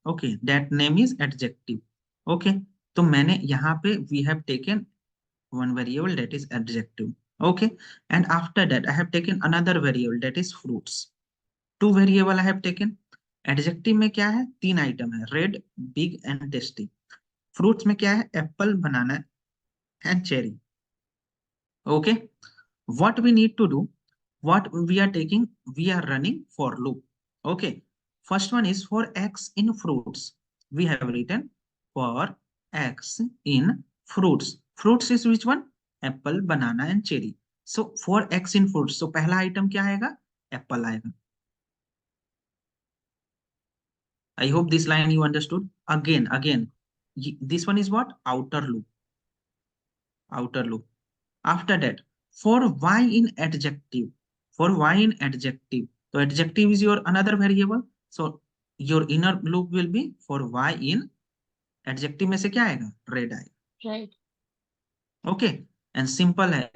Okay, that name is adjective. Okay, तो मैंने यहाँ पे we have taken one variable that is adjective. Okay, and after that I have taken another variable that is fruits. Two variable I have taken. Adjective में क्या है, तीन item है, red, big and tasty. Fruits में क्या है, apple, banana and cherry. Okay, what we need to do, what we are taking, we are running for loop. Okay, first one is for x in fruits. We have written for x in fruits. Fruits is which one, apple, banana and cherry. So for x in fruits, so पहला item क्या आएगा, Apple आएगा. I hope this line you understood. Again, this one is what, outer loop. Outer loop. After that, for y in adjective, for y in adjective, so adjective is your another variable. So your inner loop will be for y in adjective में से क्या आएगा, red आएगा. Right. Okay, and simple है.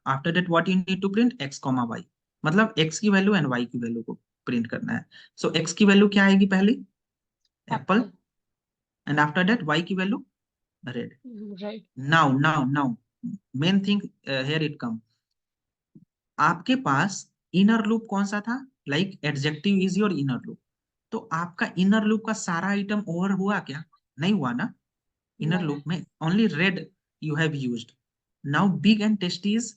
After that what you need to print, x comma y, मतलब x की value and y की value को प्रिंट करना है. So x की वैल्यू क्या आएगी पहले, Apple, Apple. And after that y की value red. Right. Now main thing here it come. आपके पास इनर लूप कौन सा था, like adjective is your inner loop. तो आपका इनर लूप का सारा आइटम ओवर हुआ क्या, नहीं हुआ ना. इनर नहीं. लूप में only red you have used. Now big and tasty is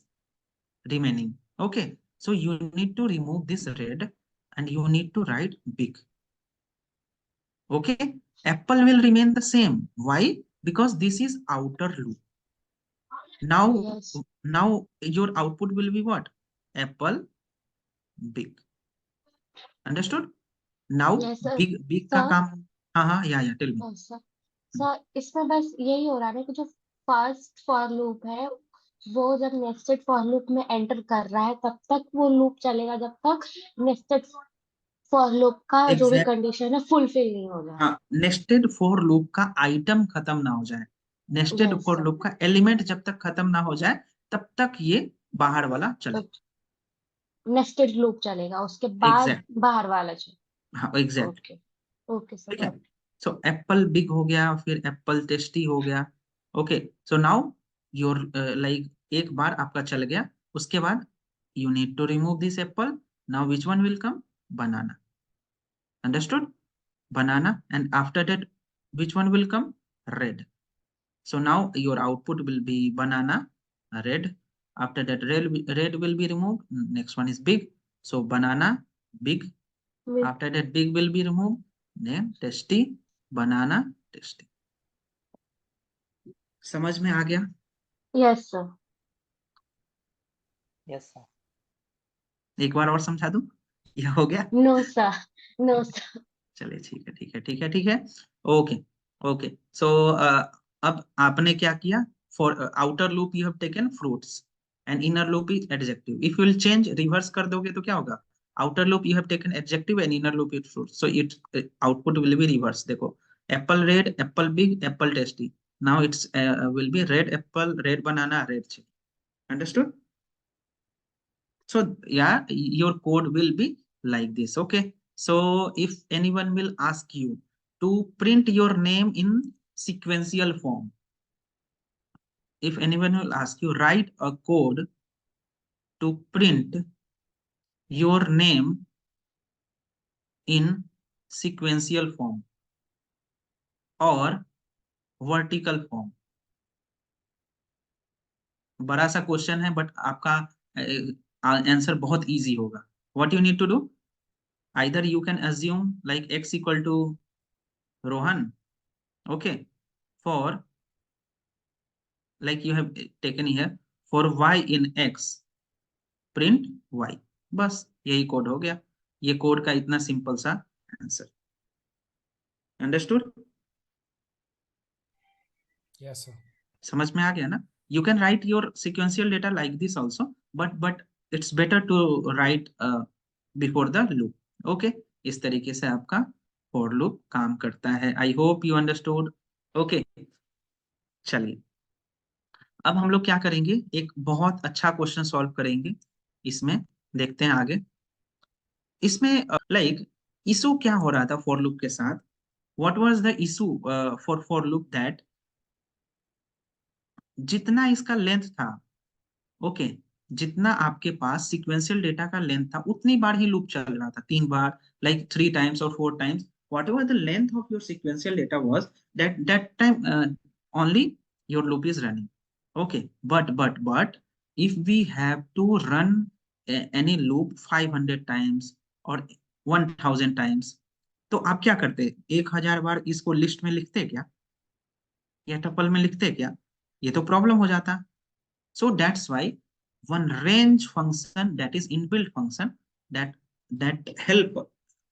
remaining. Okay, so you need to remove this red and you need to write big. Okay, apple will remain the same. Why? Because this is outer loop. now Yes. now your output will be what, apple, big. Understood? Now Yes, sir. big का Sir, काम. हाँ हाँ, या tell me. yes, sir. Sir इसमें बस यही हो रहा है कि जो फर्स्ट फॉर लूप है वो जब नेस्टेड फॉर लूप में एंटर कर रहा है तब तक वो लूप चलेगा जब तक नेस्टेड फॉर लूप का जो भी एग्जैक्ट, कंडीशन है फुलफिल नहीं हो जाए. हाँ, नेस्टेड फॉर लूप का आइटम खत्म ना हो जाए, nested yes for sir. Loop का एलिमेंट जब तक खत्म ना हो जाए तब तक ये बाहर वाला चले. नेस्टेड लूप चलेगा उसके बाद एग्जैक्ट, बाहर वाला चलेगा. हाँ एग्जैक्ट. ओके. ओके सर, ठीक है, गॉट. सो एप्पल बिग हो गया, फिर एप्पल टेस्टी हो गया. Okay, so now your like एक बार आपका चल गया, उसके बाद you need to remove this apple. Now which one will come, banana. Understood, banana, and after that which one will come, red. So now your output will be banana, red. After that red will be removed, next one is big, so banana, big. After that big will be removed, then tasty, banana, tasty. समझ में आ गया? Yes sir. Yes sir. एक बार और समझा दूं, यह हो गया? No sir. No sir. चलिए ठीक है ठीक है ठीक है ठीक है. ओके ओके, सो अब आपने क्या किया, for outer loop you have taken fruits and inner loop is adjective. If you will change, reverse कर दोगे तो क्या होगा, outer loop you have taken adjective and inner loop is fruits, so it output will be reverse. देखो, apple red, apple big, apple tasty. Now it's will be red apple, red banana, red chilli. Understood? So yeah, your code will be like this. Okay, so if anyone will ask you to print your name in sequential form, if anyone will ask you, write a code to print your name in sequential form or vertical form. बड़ा सा question है but आपका answer बहुत easy होगा. What you need to do, either you can assume like x equal to Rohan. Okay, for like you have taken here, for y in x print y. बस यही code हो गया, ये code का इतना simple सा answer. Understood? Yes sir. समझ में आ गया ना? You can write your sequential data like this also, but it's better to write before the loop. Okay, इस तरीके से आपका फॉर लूप काम करता है. I hope you understood. Okay, चलिए अब हम लोग क्या करेंगे, एक बहुत अच्छा क्वेश्चन सॉल्व करेंगे. इसमें देखते हैं आगे. इसमें लाइक इशू क्या हो रहा था फॉर लूप के साथ, what was the issue for loop that जितना इसका लेंथ था, ओके, जितना आपके पास सीक्वेंशियल डेटा का लेंथ था उतनी बार ही लूप चल रहा था, 3 बार, like 3 times or 4 times, whatever the length of your sequential data was, that time only your loop is running. Okay, but if we have to run any loop 500 times or 1000 times, तो आप क्या करते, 1000 बार इसको list में लिखते क्या, या tuple में लिखते क्या? ये तो प्रॉब्लम हो जाता. So that's why one range function, that is inbuilt function, that help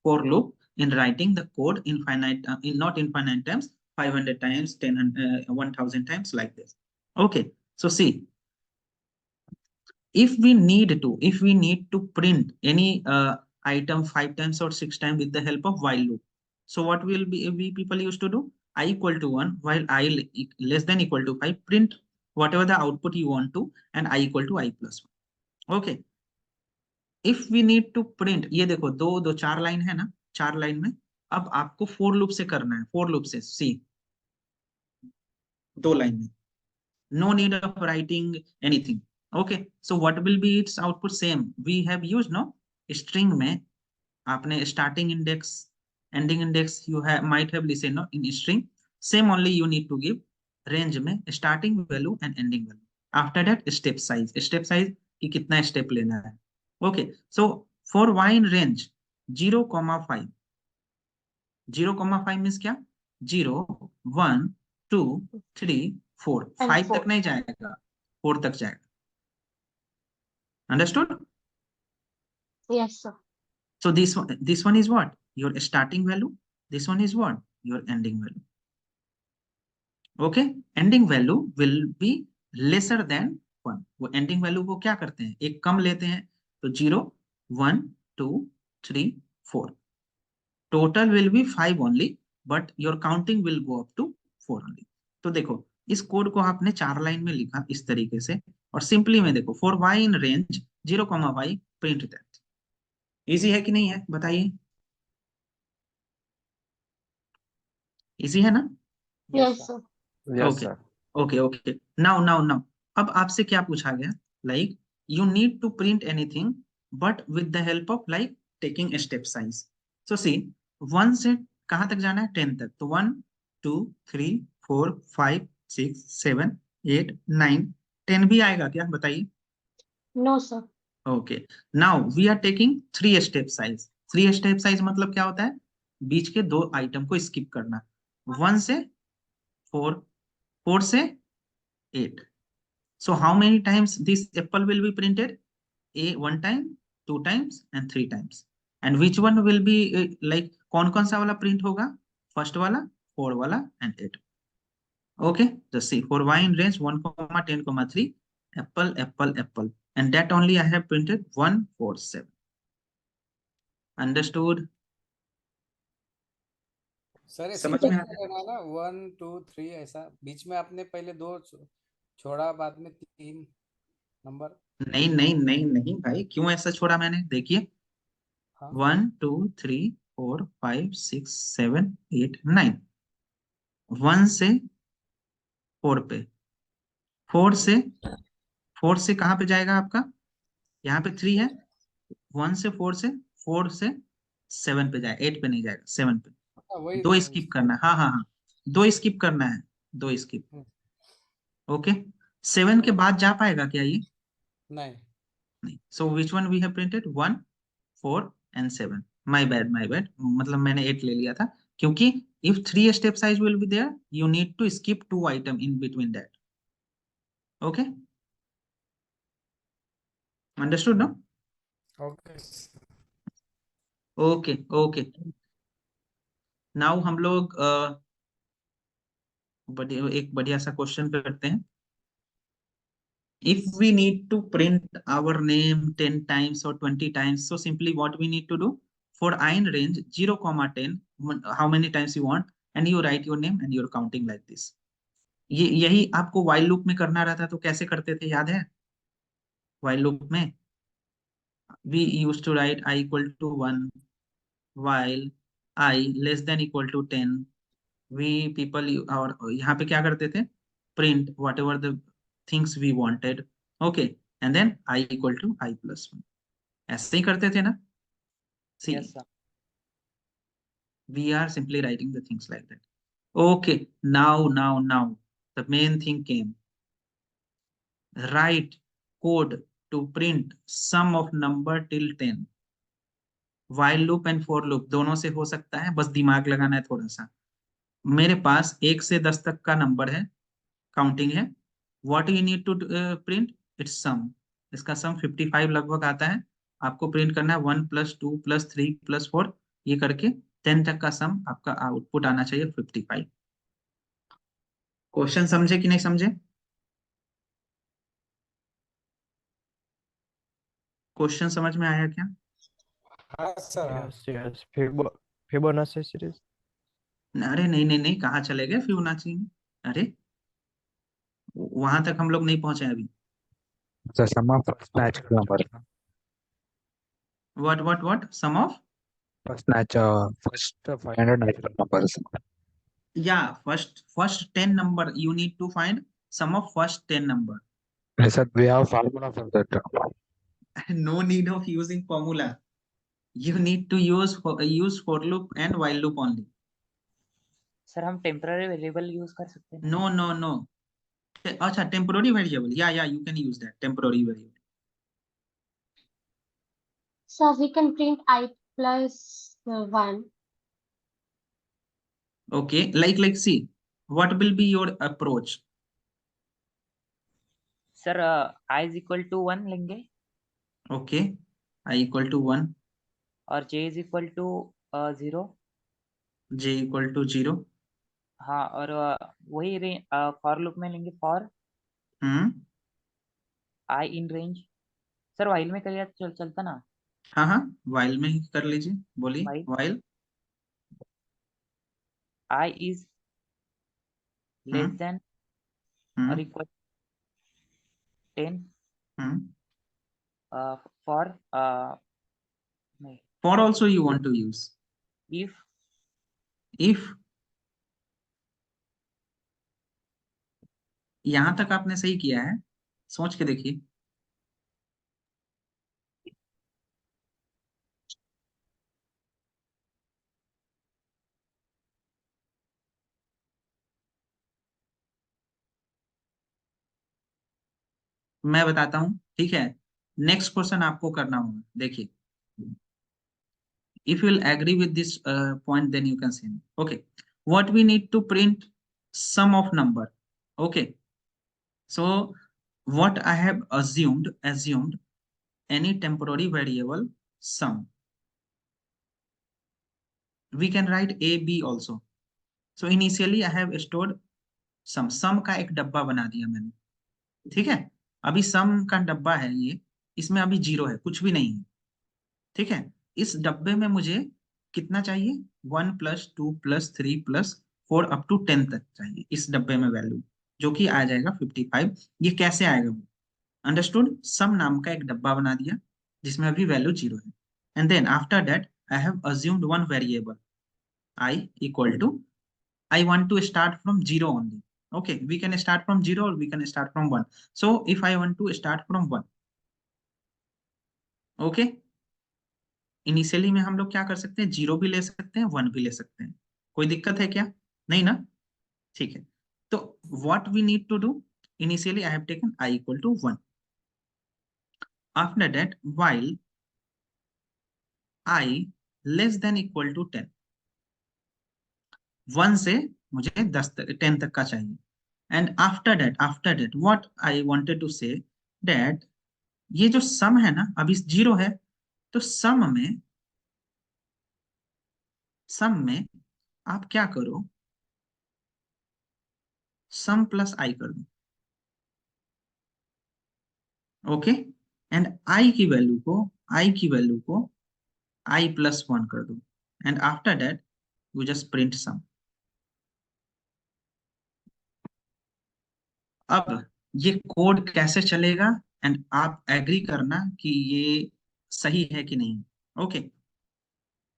for loop in writing the code infinite, in not infinite times, 500 times, 1000 times, like this. Okay, so see, if we need to print any item 5 times or 6 times with the help of while loop, so what will be we people used to do? I equal to 1 while I less than equal to 5, print whatever the output you want to, and I equal to I plus 1. Okay, if we need to print, ये देखो दो दो 4 line है ना, 4 line में अब आपको for loop से करना है, फोर लूप से, सी 2 लाइन में, no need of writing anything. Okay, so what will be its output? Same we have used, no, string में आपने starting index, ending index, you have might have listened, no, in string, same only you need to give range में starting value and ending value. After that step size कि कितना step लेना है. Okay, so for y in range 0,5, 0,5 means क्या, 0 1 2 3 4, And 5 4. तक नहीं जाएगा, 4 तक जाएगा. Understood? Yes, sir. So this one is what? Your starting value. This one is what? Your ending value. Okay? Ending value will be lesser than 1. वो ending value को क्या करते हैं, एक कम लेते हैं, तो 0 1 2 3 4. Total will be 5 only, but your counting will go up to 4 only. तो देखो इस कोड को आपने 4 लाइन में लिखा इस तरीके से, और सिंपली में देखो for y in range 0,y print that. Easy है कि नहीं है, बताइए? इजी है ना? Yes, sir. Yes, okay sir. Okay okay. Now अब आपसे क्या पूछा गया, like you need to print anything but with the help of like taking step size. So see 1 से कहाँ तक जाना है, 10 तक, तो 1 2 3 4 5 6 7 8 9 10 भी आएगा क्या, बताइए? No, sir. Okay, now we are taking 3 step size. 3 step size मतलब क्या होता है, बीच के 2 आइटम को स्किप करना. 1 से 4, 4 से 8. So how many times this apple will be printed? A 1 time, 2 times and 3 times. And which one will be like कौन सा वाला print होगा? First वाला, 4 वाला and 8. Okay, just see for y in range 1, 10, 3, apple, apple, apple, and that only I have printed 1 4 7. Understood? Sir ये समझ में sequence आ में गया? रहना है ना, 1 2 3 ऐसा, बीच में आपने पहले 2 छोड़ा, बाद में 3 नंबर. नहीं नहीं नहीं नहीं भाई, क्यों ऐसा छोड़ा मैंने, देखिए हाँ 1 2 3 4 5 6 7 8 9. 1 से 4 पे, 4 से कहाँ पे जाएगा आपका, यहाँ पे 3 है, 1 से 4 से 7 पे जाएगा, 8 पे नहीं जाएगा, 7 पे. हाँ, वही 2 स्किप करना है, हाँ हाँ हाँ, 2 स्किप करना है, 2 स्किप. ओके, 7 के बाद जा पाएगा क्या ये? नहीं. नहीं. So which one we have printed, 1 4 and 7. My bad मतलब मैंने 8 ले लिया था, क्योंकि if 3 step size will be there, you need to skip 2 item in between that. Okay, understood, no? Okay. Okay okay. Now हम लोग एक बढ़िया सा क्वेश्चन करते हैं. If we need to print our name 10 times or 20 times, so simply what we need to do, for I in range 0,10, how many times you want, and you write your name and you're counting like this. यही आपको while loop में करना रहता, तो कैसे करते थे, याद है? while loop में we used to write I equal to 1 while I less than equal to 10, we people, और यहाँ पे क्या करते थे, print whatever the things we wanted, okay, and then I equal to I plus one, ऐसे ही करते थे ना। See, Yes, sir. we are simply writing the things like that. Okay, now the main thing came. Write code to print sum of number till 10. while loop and for loop दोनों से हो सकता है, बस दिमाग लगाना है थोड़ा सा। मेरे पास 1 से 10 तक का नंबर है, काउंटिंग है। What you need to print, it's sum. इसका सम 55 लगभग आता है। आपको प्रिंट करना है 1 + 2 + 3 + 4, ये करके 10 तक का सम आपका आउटपुट आना चाहिए 55। क्वेश्चन समझे कि नहीं समझे? क्वेश्चन समझ में आया क्या? हाँ सर, हाँ। Yes, yes. Fibonacci series. अरे नहीं नहीं नहीं, कहाँ चले गए फिबोनाची में? अरे वहां तक हम लोग नहीं पहुंचे अभी। The sum of first natural number. what sum of, First 500 natural numbers. yeah, first 10 number you need to find sum of first 10 number. I said we have formula for that. No need of using formula. You need to use for loop and while loop only. Sir हम temporary variable use कर सकते हैं ना? No. अच्छा, temporary variable, yeah, you can use that temporary variable. So we can print I plus 1. Okay, like see, what will be your approach? Sir i is equal to 1 लेंगे Okay, I equal to 1, और j is equal to 0। j equal to 0. हाँ, और वही for loop में लेंगे for i in range. Sir while में करिए चलता ना? हाँ, while में ही कर लीजिए, बोलिए While. while i is less then और इक्वल 10 फॉर नहीं, for also you want to use if if, यहां तक आपने सही किया है, सोच के देखिए। मैं बताता हूं, ठीक है। नेक्स्ट क्वेश्चन आपको करना होगा, देखिए। If you'll agree with this point, then you can say okay, what we need to print sum of number, okay. So what I have assumed any temporary variable sum, we can write a b also. So initially I have stored sum का एक डब्बा बना दिया मैंने, ठीक है। अभी सम का डब्बा है ये, इसमें अभी 0 है, कुछ भी नहीं है, ठीक है। इस डब्बे में मुझे कितना चाहिए, 1 + 2 + 3 + 4 अप टू 10 तक चाहिए इस डब्बे में वैल्यू, जो कि आ जाएगा 55। ये कैसे आएगा वो, अंडरस्टूड। सम नाम का एक डब्बा बना दिया जिसमें अभी वैल्यू 0 है, and then after that I have assumed one variable I equal to, I want to start from 0 only. Okay, we can start from 0 or we can start from 1. So if I want to start from 1, okay, initially में हम लोग क्या कर सकते हैं, 0 भी ले सकते हैं, 1 भी ले सकते हैं। कोई दिक्कत है क्या? नहीं ना, ठीक है। तो what we need to do, initially I have taken I equal to 1. After that, while I less than equal to 10, 1 से मुझे 10 तक का चाहिए। And after that what I wanted to say that, ये जो सम है ना, अभी 0 है, तो सम में आप क्या करो, सम प्लस आई कर दो, ओके। एंड आई की वैल्यू को आई + 1 कर दो, and after that you just print sum. अब ये कोड कैसे चलेगा, एंड आप एग्री करना कि ये सही है कि नहीं, okay.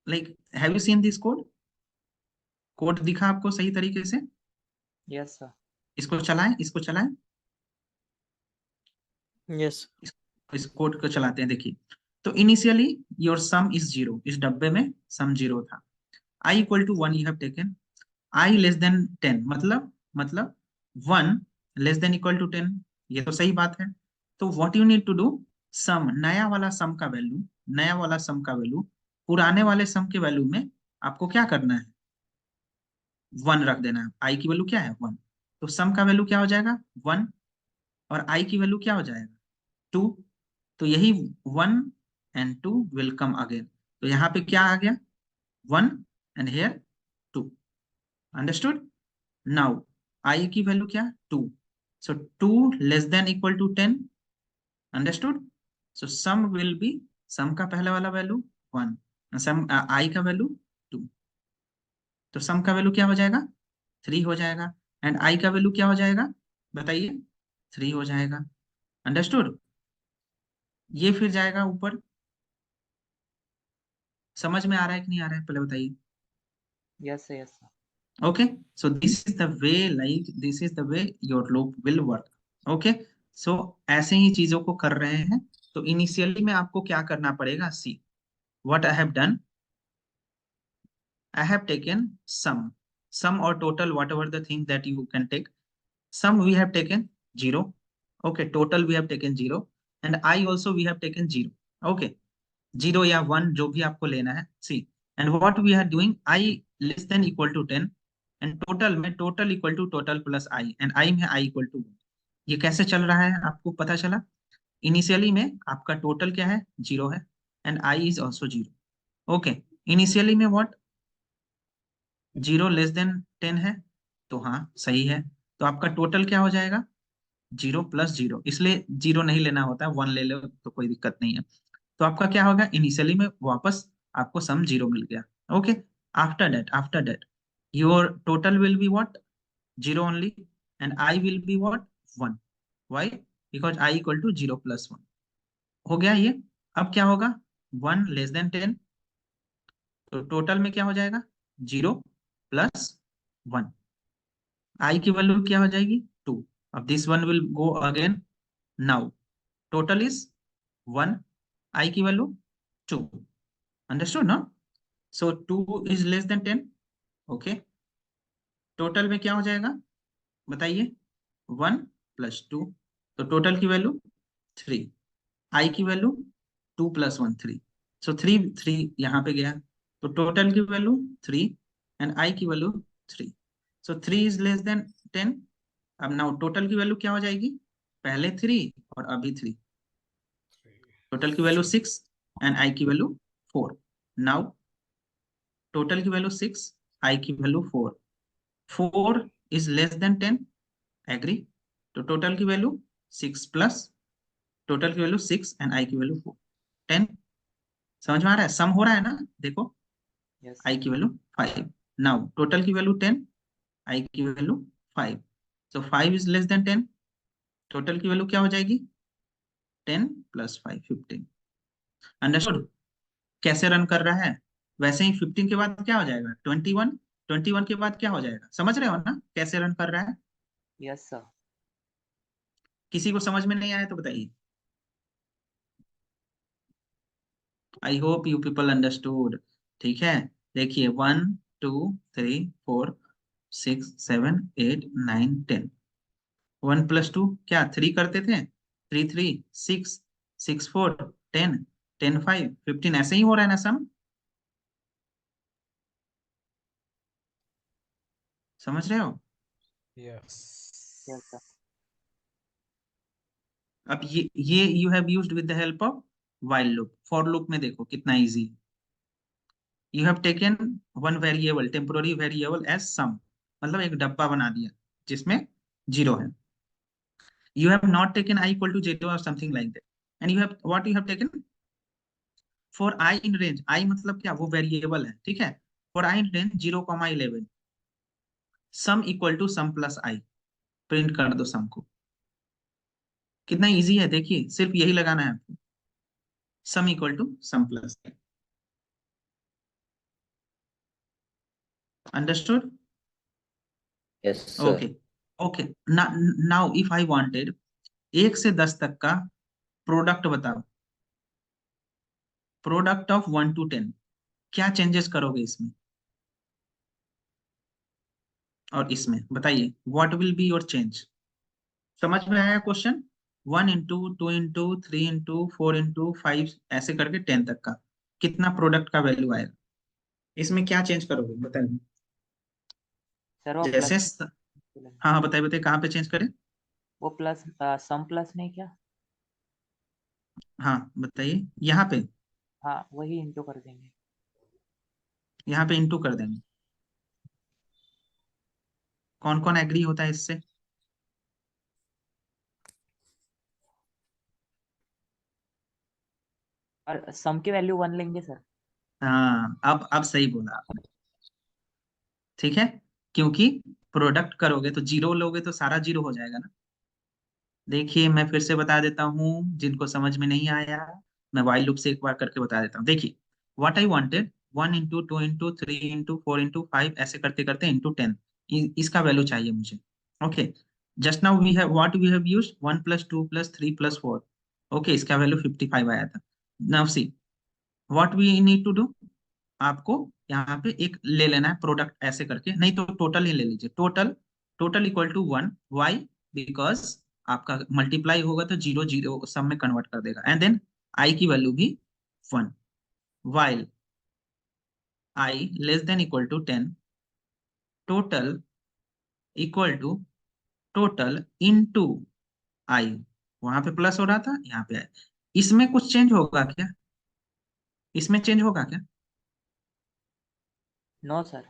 Like have you seen this code? Code दिखा आपको सही तरीके से? Yes sir. इसको चलाएं, इसको चलाएं, Yes. इस कोड को चलाते हैं। देखिए, तो इनिशियली योर सम इज 0, इस डब्बे में सम 0 था। I equal to 1 you have taken, I less than 10, मतलब 1 लेस देन इक्वल टू 10, ये तो सही बात है। तो what you need to do, sum, नया वाला सम का वैल्यू, नया वाला सम का वैल्यू पुराने वाले सम के वैल्यू में आपको क्या करना है, 1 रख देना है। I की वैल्यू क्या है, 1, तो सम का वैल्यू क्या हो जाएगा, 1, और I की वैल्यू क्या हो जाएगा, 2। तो यही 1 एंड 2 विल कम अगेन, तो यहाँ पे क्या आ गया, 1 and here 2। Understood? Now I की वैल्यू क्या, 2, so 2 less than equal to 10। Understood? So sum will be, sum का पहले वाला वैल्यू 1, सम I का वैल्यू 2, तो सम का वैल्यू क्या हो जाएगा, 3 हो जाएगा, एंड I का वैल्यू क्या हो जाएगा, बताइए, 3 हो जाएगा। अंडरस्टूड? ये फिर जाएगा ऊपर। समझ में आ रहा है कि नहीं आ रहा है, पहले बताइए। Yes sir, yes sir. Okay, so this is the way, like this is the way your loop will work. Okay, so ऐसे ही चीजों को कर रहे हैं। तो इनिशियली में आपको क्या करना पड़ेगा, सी what I have done, I have taken sum or total, whatever the thing that you can take. Sum we have taken 0, okay, total we have taken 0, and I also we have taken 0, okay, 0 या 1 जो भी आपको लेना है, see, and what we are doing, I less than equal to 10, and total में total equal to total plus I, and I में I equal to 1। ये कैसे चल रहा है आपको पता चला? इनिशियली में आपका टोटल क्या है, 0 है, and I is also 0। Okay, initially में व्हाट, 0 लेस देन 10 है, तो हाँ सही है, तो आपका टोटल क्या हो जाएगा, 0 प्लस 0, इसलिए 0 नहीं लेना होता है, 1 ले लो तो कोई दिक्कत नहीं है। तो आपका क्या होगा, इनिशियली में वापस आपको सम 0 मिल गया। Okay, after that your total will be what, 0 only, and I will be what, 1। Why? Because I equal to 0 plus 1। हो गया ये। अब क्या होगा, 1 लेस देन 10, तो टोटल में क्या हो जाएगा, 0 प्लस 1, I की वैल्यू क्या हो जाएगी, 2। अब this one will go again, now total is 1, I की वैल्यू 2। अंडरस्टूड ना? सो 2 is less than 10, okay, total में क्या हो जाएगा बताइए, 1 प्लस 2, तो टोटल की वैल्यू 3, I की वैल्यू 2 प्लस 1 3, सो 3 यहाँ पे गया, तो टोटल की वैल्यू 3 एंड I की value 3, so 3 is less than 10। अब नाउ टोटल की वैल्यू क्या हो जाएगी, पहले 3 और अभी 3, टोटल की वैल्यू 6 एंड I की वैल्यू 4। नाउ टोटल की वैल्यू 6, I की value 4, 4 is less than 10, agree, तो टोटल की वैल्यू 6 प्लस, टोटल की वैल्यू 6 एंड I की वैल्यू 4, 10। समझ में आ रहा है, सम हो रहा है ना, देखो, यस I की वैल्यू 5, नाउ टोटल की वैल्यू 10, I की value 5, so 5 is less than 10, total की वैल्यू क्या हो जाएगी, 10 प्लस 5 15। अंडरस्टूड? कैसे रन कर रहा है, वैसे ही 15 के बाद क्या हो जाएगा, 21, 21 के बाद क्या हो जाएगा, समझ रहे हो ना कैसे रन कर रहा है? Yes sir. किसी को समझ में नहीं आया तो बताइए। आई होप यू पीपल अंडरस्टूड। ठीक है, देखिए 1 2 3 4 6 7 8 9 10, 1 प्लस 2 क्या 3 करते थे, 3 3 6 6 4 10 10 5 15, ऐसे ही हो रहा है ना सम? समझ रहे हो? यस। Yes sir. अब ये you have used with the help of while loop. For loop में देखो कितना easy, you have taken one variable, temporary variable as sum, मतलब एक डब्बा बना दिया जिसमें 0 है। You have not taken I equal to 0 or something like that, and you have what you have taken for I in range, I मतलब क्या, वो वेरिएबल है, ठीक है, for I in range 0,11, sum equal to sum plus I, print कर दो सम को। कितना इजी है देखिए, सिर्फ यही लगाना है आपको, sum equal to sum plus I. Understood? Yes, sir. Okay okay now if I wanted 1 से 10 तक का प्रोडक्ट बताओ, प्रोडक्ट ऑफ 1 to 10, क्या चेंजेस करोगे इसमें और इसमें, बताइए what will be your change. समझ में आया question? 1 into 2 into 3 into 4 into 5 ऐसे करके 10 तक का कितना प्रोडक्ट का वैल्यू आएगा, इसमें क्या चेंज करोगे बताइए। सर वो जैसे प्लस, हाँ हाँ बताइए बताइए, कहाँ पे चेंज करें? वो प्लस सम प्लस नहीं क्या? हाँ बताइए, यहाँ पे, हाँ वही इंटू कर देंगे। यहाँ पे इंटू कर देंगे। कौन कौन एग्री होता है इससे? और सम की वैल्यू 1 लेंगे सर। हाँ अब सही बोला आपने, ठीक है, क्योंकि प्रोडक्ट करोगे तो जीरो लोगे तो सारा जीरो हो जाएगा ना। देखिए मैं फिर से बता देता हूँ, जिनको समझ में नहीं आया मैं वाइल लूप से एक बार करके बता देता हूँ। देखिए what I wanted 1 into 2 into 3 into 4 into 5 ऐसे करते करते into 10, इसका वैल्यू चाहिए मुझे। Okay, just now we have what we have used 1 plus 2 plus 3 plus 4। Okay, इसका वैल्यू 55 आया था। Now see what we need to do, आपको यहाँ पे एक ले लेना है प्रोडक्ट ऐसे करके, नहीं तो टोटल ही ले लीजिए। Total total equal to 1, why because आपका मल्टीप्लाई होगा तो जीरो जीरो सब में कन्वर्ट कर देगा, एंड देन आई की वैल्यू भी 1, while I less than equal to 10, total equal to total into I, वहां पे प्लस हो रहा था यहाँ पे आई। इसमें कुछ चेंज होगा क्या, इसमें चेंज होगा क्या? No sir.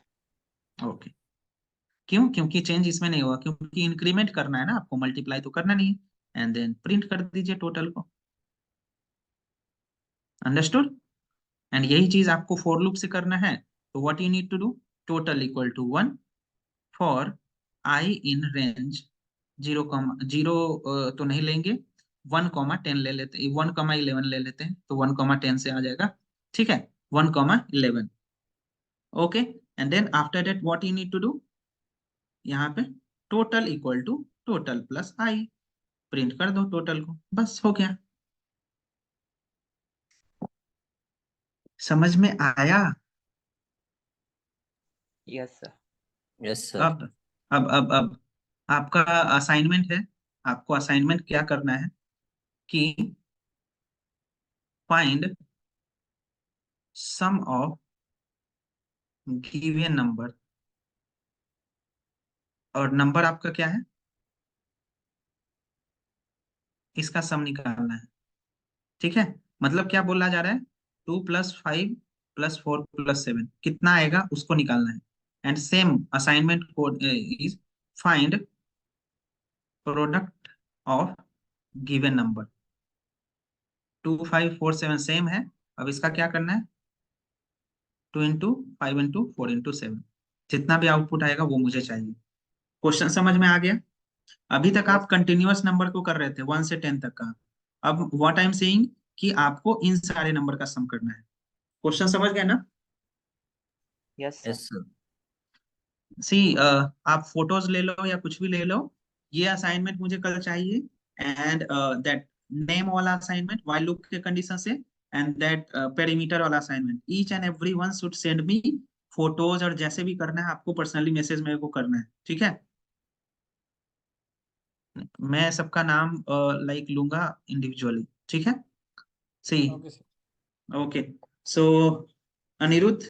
ओके, क्यों? क्योंकि चेंज इसमें नहीं होगा, क्योंकि इंक्रीमेंट करना है ना आपको, मल्टीप्लाई तो करना नहीं है। एंड देन प्रिंट कर दीजिए टोटल को। अंडरस्टूड? एंड यही चीज आपको फॉर लूप से करना है। तो what you need to do, total equal to 1 for I in range 0, तो नहीं लेंगे, 1, 10 ले लेते हैं, 1, 11 ले लेते हैं, तो 1, 10 से आ जाएगा, ठीक है, 1, 11। Okay, and then after that what you need to do, यहाँ पे total equal to total plus I, print कर दो टोटल को, बस हो गया। समझ में आया? Yes sir. Yes, sir. अब आपका असाइनमेंट है, आपको असाइनमेंट क्या करना है कि find sum of given number, और नंबर आपका क्या है, इसका सम निकालना है, ठीक है। मतलब क्या बोला जा रहा है, 2 + 5 + 4 + 7 कितना आएगा उसको निकालना है। And same assignment code is find product of given number. 2 5 4 7 same है, अब इसका क्या करना है, 2 into 5 into 4 into 7, जितना भी आउटपुट आएगा वो मुझे चाहिए। क्वेश्चन समझ में आ गया? अभी तक आप कंटिन्यूअस नंबर को कर रहे थे 1 से 10 तक का, अब व्हाट आई एम सेइंग कि आपको इन सारे नंबर का सम करना है। क्वेश्चन समझ गए ना? Yes Yes, sir. sir. सी आप फोटोज ले लो या कुछ भी ले लो, ये असाइनमेंट मुझे कल चाहिए, एंड दैट नेम वाला असाइनमेंट व्हाइल लूप के कंडीशन से, एंड दैट पेरीमीटर वाला assignment, each and every one should send me photos, और जैसे भी करना है आपको पर्सनली मैसेज मेरे को करना है, ठीक है। मैं सबका नाम लाइक लूंगा इंडिविजुअली, ठीक है। सी ओके सर। ओके, सो अनिरुद्ध